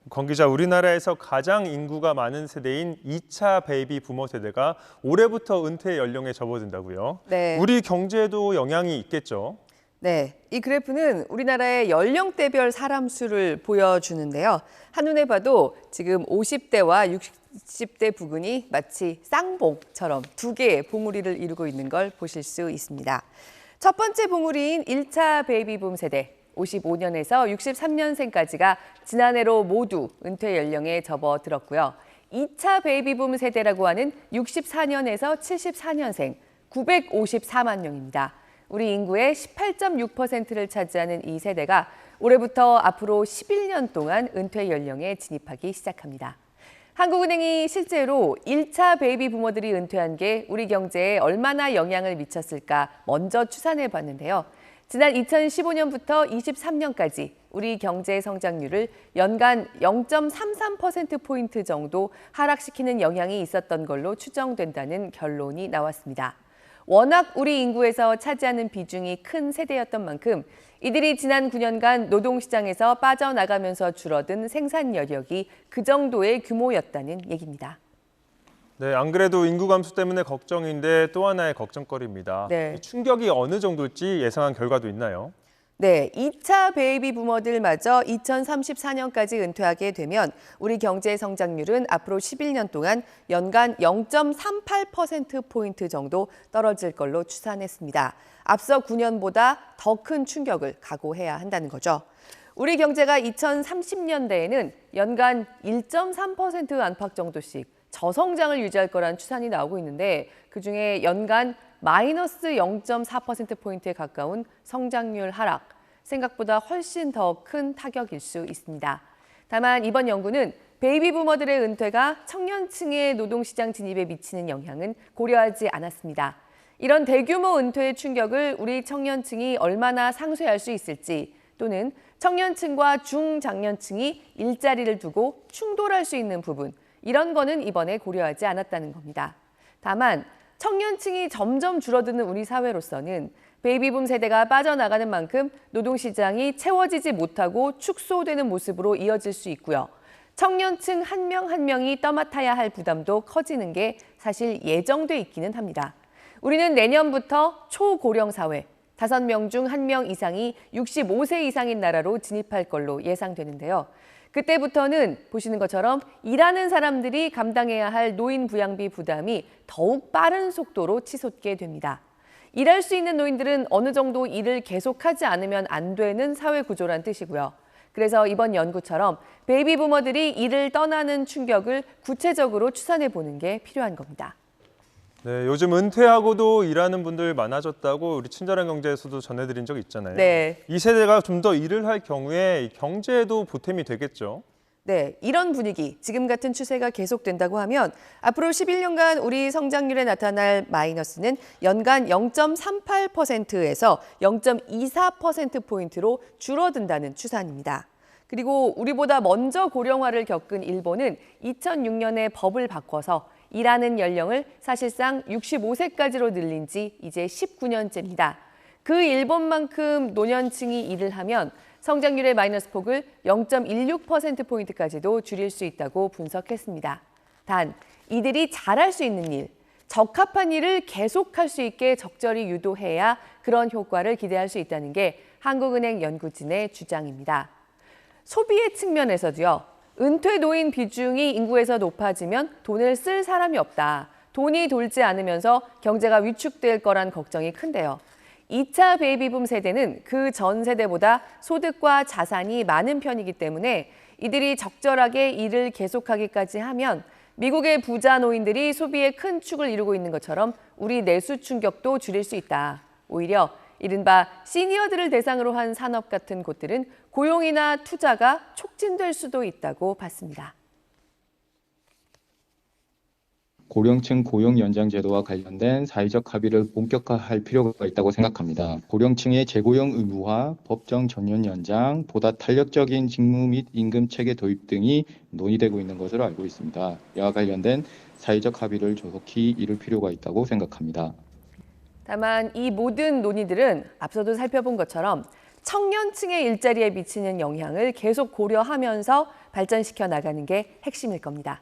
권 기자, 우리나라에서 가장 인구가 많은 세대인 2차 베이비 부모 세대가 올해부터 은퇴 연령에 접어든다고요. 네. 우리 경제에도 영향이 있겠죠? 네, 이 그래프는 우리나라의 연령대별 사람 수를 보여주는데요. 한눈에 봐도 지금 50대와 60대 부근이 마치 쌍봉처럼 두 개의 봉우리를 이루고 있는 걸 보실 수 있습니다. 첫 번째 봉우리인 1차 베이비붐 세대, 55년에서 63년생까지가 지난해로 모두 은퇴 연령에 접어들었고요. 2차 베이비붐 세대라고 하는 64년에서 74년생, 954만 명입니다. 우리 인구의 18.6%를 차지하는 이 세대가 올해부터 앞으로 11년 동안 은퇴 연령에 진입하기 시작합니다. 한국은행이 실제로 1차 베이비 부모들이 은퇴한 게 우리 경제에 얼마나 영향을 미쳤을까 먼저 추산해 봤는데요. 지난 2015년부터 23년까지 우리 경제 성장률을 연간 0.33%포인트 정도 하락시키는 영향이 있었던 걸로 추정된다는 결론이 나왔습니다. 워낙 우리 인구에서 차지하는 비중이 큰 세대였던 만큼 이들이 지난 9년간 노동시장에서 빠져나가면서 줄어든 생산 여력이 그 정도의 규모였다는 얘기입니다. 네, 안 그래도 인구 감소 때문에 걱정인데 또 하나의 걱정거리입니다. 네. 충격이 어느 정도일지 예상한 결과도 있나요? 네, 2차 베이비 부모들마저 2034년까지 은퇴하게 되면 우리 경제 성장률은 앞으로 11년 동안 연간 0.38%포인트 정도 떨어질 걸로 추산했습니다. 앞서 9년보다 더 큰 충격을 각오해야 한다는 거죠. 우리 경제가 2030년대에는 연간 1.3% 안팎 정도씩 저성장을 유지할 거란 추산이 나오고 있는데 그중에 연간 마이너스 0.4%포인트에 가까운 성장률 하락, 생각보다 훨씬 더 큰 타격일 수 있습니다. 다만 이번 연구는 베이비 부머들의 은퇴가 청년층의 노동시장 진입에 미치는 영향은 고려하지 않았습니다. 이런 대규모 은퇴의 충격을 우리 청년층이 얼마나 상쇄할 수 있을지 또는 청년층과 중장년층이 일자리를 두고 충돌할 수 있는 부분, 이런 거는 이번에 고려하지 않았다는 겁니다. 다만 청년층이 점점 줄어드는 우리 사회로서는 베이비붐 세대가 빠져나가는 만큼 노동시장이 채워지지 못하고 축소되는 모습으로 이어질 수 있고요. 청년층 한 명 한 명이 떠맡아야 할 부담도 커지는 게 사실 예정돼 있기는 합니다. 우리는 내년부터 초고령 사회, 5명 중 1명 이상이 65세 이상인 나라로 진입할 걸로 예상되는데요. 그때부터는 보시는 것처럼 일하는 사람들이 감당해야 할 노인 부양비 부담이 더욱 빠른 속도로 치솟게 됩니다. 일할 수 있는 노인들은 어느 정도 일을 계속하지 않으면 안 되는 사회 구조란 뜻이고요. 그래서 이번 연구처럼 베이비 부머들이 일을 떠나는 충격을 구체적으로 추산해 보는 게 필요한 겁니다. 네, 요즘 은퇴하고도 일하는 분들 많아졌다고 우리 친절한 경제에서도 전해드린 적 있잖아요. 네. 이 세대가 좀 더 일을 할 경우에 경제에도 보탬이 되겠죠. 네, 이런 분위기, 지금 같은 추세가 계속된다고 하면 앞으로 11년간 우리 성장률에 나타날 마이너스는 연간 0.38%에서 0.24%포인트로 줄어든다는 추산입니다. 그리고 우리보다 먼저 고령화를 겪은 일본은 2006년에 법을 바꿔서 일하는 연령을 사실상 65세까지로 늘린 지 이제 19년째입니다. 그 일본만큼 노년층이 일을 하면 성장률의 마이너스 폭을 0.16%포인트까지도 줄일 수 있다고 분석했습니다. 단, 이들이 잘할 수 있는 일, 적합한 일을 계속할 수 있게 적절히 유도해야 그런 효과를 기대할 수 있다는 게 한국은행 연구진의 주장입니다. 소비의 측면에서도요. 은퇴 노인 비중이 인구에서 높아지면 돈을 쓸 사람이 없다. 돈이 돌지 않으면서 경제가 위축될 거란 걱정이 큰데요. 2차 베이비붐 세대는 그 전 세대보다 소득과 자산이 많은 편이기 때문에 이들이 적절하게 일을 계속하기까지 하면 미국의 부자 노인들이 소비의 큰 축을 이루고 있는 것처럼 우리 내수 충격도 줄일 수 있다. 오히려 이른바 시니어들을 대상으로 한 산업 같은 곳들은 고용이나 투자가 촉진될 수도 있다고 봤습니다. 고령층 고용 연장 제도와 관련된 사회적 합의를 본격화할 필요가 있다고 생각합니다. 고령층의 재고용 의무화, 법정 정년 연장, 보다 탄력적인 직무 및 임금 체계 도입 등이 논의되고 있는 것으로 알고 있습니다. 이와 관련된 사회적 합의를 조속히 이룰 필요가 있다고 생각합니다. 다만 이 모든 논의들은 앞서도 살펴본 것처럼 청년층의 일자리에 미치는 영향을 계속 고려하면서 발전시켜 나가는 게 핵심일 겁니다.